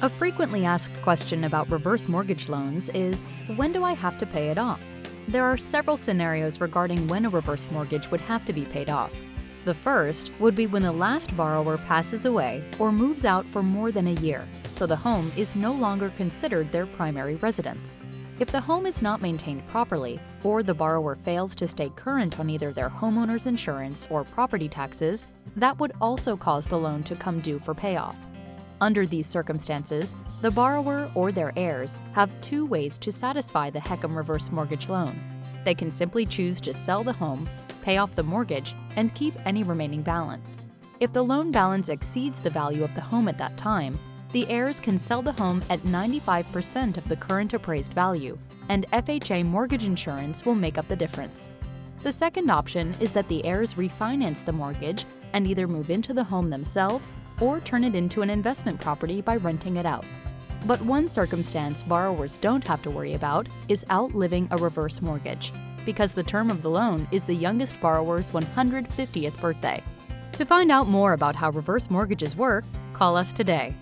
A frequently asked question about reverse mortgage loans is, when do I have to pay it off? There are several scenarios regarding when a reverse mortgage would have to be paid off. The first would be when the last borrower passes away or moves out for more than a year, so the home is no longer considered their primary residence. If the home is not maintained properly, or the borrower fails to stay current on either their homeowner's insurance or property taxes, that would also cause the loan to come due for payoff. Under these circumstances, the borrower or their heirs have two ways to satisfy the HECM reverse mortgage loan. They can simply choose to sell the home, pay off the mortgage, and keep any remaining balance. If the loan balance exceeds the value of the home at that time, the heirs can sell the home at 95% of the current appraised value, and FHA mortgage insurance will make up the difference. The second option is that the heirs refinance the mortgage and either move into the home themselves or turn it into an investment property by renting it out. But one circumstance borrowers don't have to worry about is outliving a reverse mortgage, because the term of the loan is the youngest borrower's 150th birthday. To find out more about how reverse mortgages work, call us today.